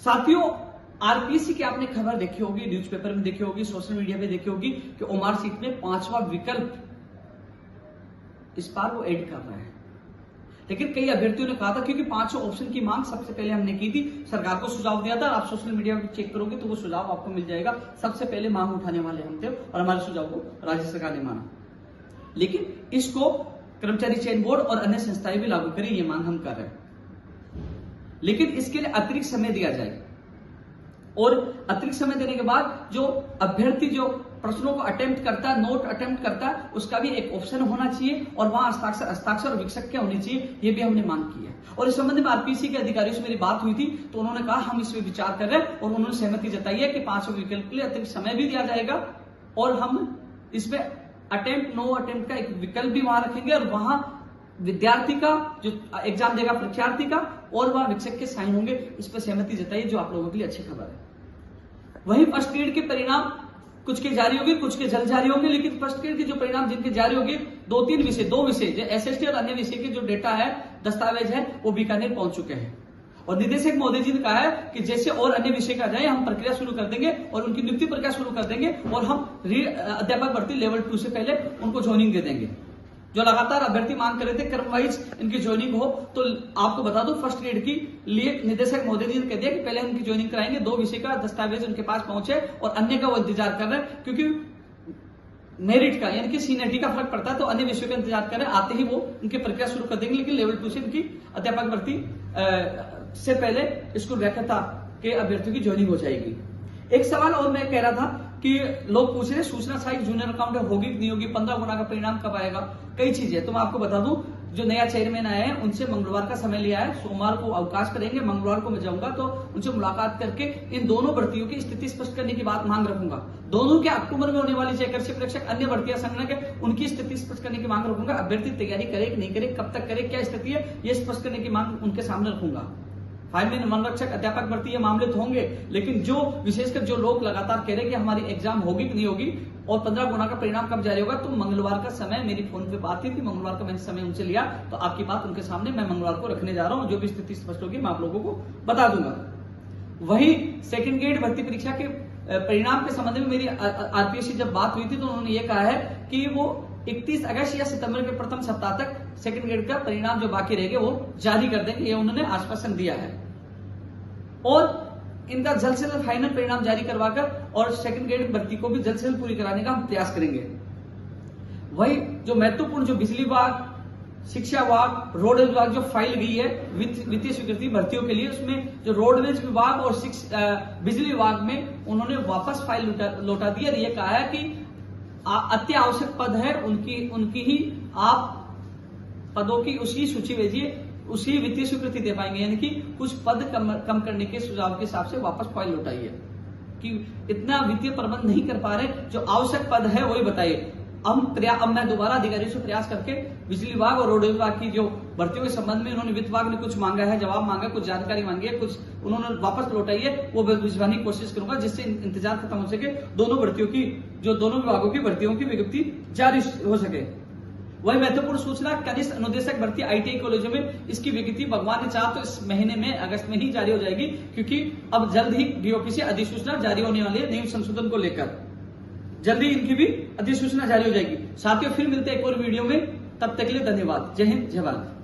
साथियों, आरपीएससी की आपने खबर देखी होगी, न्यूज़पेपर में देखी होगी, सोशल मीडिया पे देखी होगी कि ओमार सीट में 5वां विकल्प इस बार वो ऐड कर रहा है। लेकिन कई अभ्यर्थियों ने कहा था, क्योंकि 5 ऑप्शन की मांग सबसे पहले हमने की थी, सरकार को सुझाव दिया था। आप सोशल मीडिया पर चेक करोगे तो वो सुझाव आपको मिल जाएगा। सबसे पहले मांग उठाने वाले हम थे और हमारे सुझाव को राज्य सरकार ने माना। लेकिन इसको कर्मचारी चयन बोर्ड और अन्य संस्थाएं भी लागू करें, ये मांग हम कर रहे हैं। लेकिन इसके लिए अतिरिक्त समय दिया जाए और अतिरिक्त समय देने के बाद जो अभ्यर्थी जो प्रश्नों को अटेम्प्ट करता है, नोट अटेम्प्ट करता है, उसका भी एक ऑप्शन होना चाहिए और वहां हस्ताक्षर और विक्षक क्या होनी चाहिए, ये भी हमने मांग की है। और इस संबंध में आरपीएससी के अधिकारियों से मेरी बात हुई थी तो उन्होंने कहा हम इस पर विचार कर रहे हैं और उन्होंने सहमति जताई है कि 5वें विकल्प के लिए अतिरिक्त समय भी दिया जाएगा और हम इसमें अटेम्प्ट नो अटेम्प्ट का एक विकल्प भी वहां रखेंगे और वहां विद्यार्थी का जो एग्जाम देगा परीक्षार्थी का और वहां विक्षक के साइन होंगे। इस पर सहमति जताई, जो आप लोगों के लिए अच्छी खबर है। वहीं फर्स्ट ग्रेड के परिणाम कुछ के जारी होंगे, कुछ के जल्द जारी होंगे। लेकिन फर्स्ट ग्रेड के जो परिणाम जिनके जारी होंगे, दो विषय जो एसएसटी और अन्य विषय के जो डेटा है, दस्तावेज है, वो बीकानेर पहुंच चुके हैं। और निदेशक महोदय जी ने कहा है कि जैसे और अन्य विषय का जाए हम प्रक्रिया शुरू कर देंगे और उनकी नियुक्ति प्रक्रिया शुरू कर देंगे और हम अध्यापक भर्ती लेवल 2 से पहले उनको ज्वाइनिंग दे देंगे। जो लगातार अभ्यर्थी मांग कर रहे थे क्रम वाइज इनकी ज्वाइनिंग हो, तो आपको बता दूं फर्स्ट ग्रेड की लिए निदेशक महोदय जी ने कह दिया कि पहले उनकी ज्वाइनिंग कराएंगे। 2 विषय का दस्तावेज उनके पास पहुंचे और अन्य का वो इंतजार कर रहे हैं, क्योंकि मेरिट का यानी कि सीनियरिटी का फर्क पड़ता है, तो अन्य विषयों का इंतजार कर रहे हैं। आते ही वो उनकी प्रक्रिया शुरू कर देंगे। लेकिन लेवल 2 से उनकी अध्यापक भर्ती से पहले स्कूल व्याख्याता के अभ्यर्थियों की ज्वाइनिंग हो जाएगी। एक सवाल और मैं कह रहा था कि लोग पूछ रहे सूचना सहायक जूनियर अकाउंटेंट होगी कि नहीं होगी, 15 गुना का परिणाम कब आएगा, कई चीजें। तो मैं आपको बता दूं, जो नया चेयरमैन आए हैं उनसे मंगलवार का समय लिया है, सोमवार को अवकाश करेंगे, मंगलवार को मैं जाऊंगा तो उनसे मुलाकात करके इन दोनों भर्तियों की स्थिति स्पष्ट करने की बात मांग रखूंगा। दोनों के अक्टूबर में होने वाली जयकर्षी परीक्षा अन्य भर्तियां संगठन है, उनकी स्थिति स्पष्ट करने की मांग रखूंगा। अभ्यर्थी तैयारी करे कि नहीं करे, कब तक करे, क्या स्थिति है, ये स्पष्ट करने की मांग उनके सामने रखूंगा। फायरमैन, मनरक्षक, अध्यापक भर्ती ये मामले तो होंगे, लेकिन जो विशेषकर जो लोग लगातार कह रहे हैं कि हमारी एग्जाम होगी कि नहीं होगी और 15 गुना का परिणाम कब जारी होगा, तो मंगलवार का समय मेरी फोन पे बात थी, मंगलवार का मैंने समय उनसे लिया, तो आपकी बात उनके सामने मैं मंगलवार को रखने जा रहा हूं। जो भी स्थिति स्पष्ट होगी मैं आप लोगों को बता दूंगा। वहीं सेकंड ग्रेड भर्ती परीक्षा के परिणाम के संबंध में मेरी आरपीएससी जब बात हुई थी तो उन्होंने ये कहा है कि वो 31 अगस्त या सितंबर के प्रथम सप्ताह तक सेकंड ग्रेड का परिणाम जो बाकी रहेंगे वो जारी कर देंगे, ये उन्होंने आश्वासन दिया है। और इनका जल्द से जल्द फाइनल परिणाम जारी करवाकर और सेकंड ग्रेड भर्ती को भी जल्द से जल्द पूरी कराने का हम प्रयास करेंगे। वही जो महत्वपूर्ण जो बिजली विभाग, शिक्षा विभाग, रोड विभाग जो फाइल गई है वित्तीय स्वीकृति भर्तियों के लिए, उसमें जो रोडवेज विभाग और बिजली विभाग में उन्होंने वापस फाइल लौटा दी और ये कहा है कि अति आवश्यक पद है उनकी ही आप पदों की उसकी सूची भेजिए, उसी वित्तीय स्वीकृति दे पाएंगे। यानी कि कुछ पद कम करने के सुझाव के हिसाब से वापस फाइल लौटाइए कि इतना वित्तीय प्रबंध नहीं कर पा रहे, जो आवश्यक पद है वही बताइए। अब मैं दोबारा अधिकारियों से प्रयास करके बिजली विभाग और रोड विभाग की जो भर्तियों के संबंध में उन्होंने वित्त विभाग ने कुछ मांगा है, जवाब मांगा, कुछ जानकारी मांगी है, कुछ उन्होंने वापस लौटाइए, वो भिजवाने की कोशिश करूंगा जिससे इंतजार खत्म हो सके, दोनों भर्तियों की जो दोनों विभागों की भर्तियों की विज्ञप्ति जारी हो सके। वही महत्वपूर्ण सूचना, कनिष्ठ अनुदेशक भर्ती आईटीआई कॉलेजों में इसकी विज्ञप्ति भगवान ने चाहा तो इस महीने में अगस्त में ही जारी हो जाएगी, क्योंकि अब जल्द ही डीओपी से अधिसूचना जारी होने वाली है नियम संशोधन को लेकर। जल्दी इनकी भी अधिसूचना जारी हो जाएगी। साथियों, फिर मिलते हैं एक और वीडियो में, तब तक के लिए धन्यवाद। जय हिंद, जय भारत।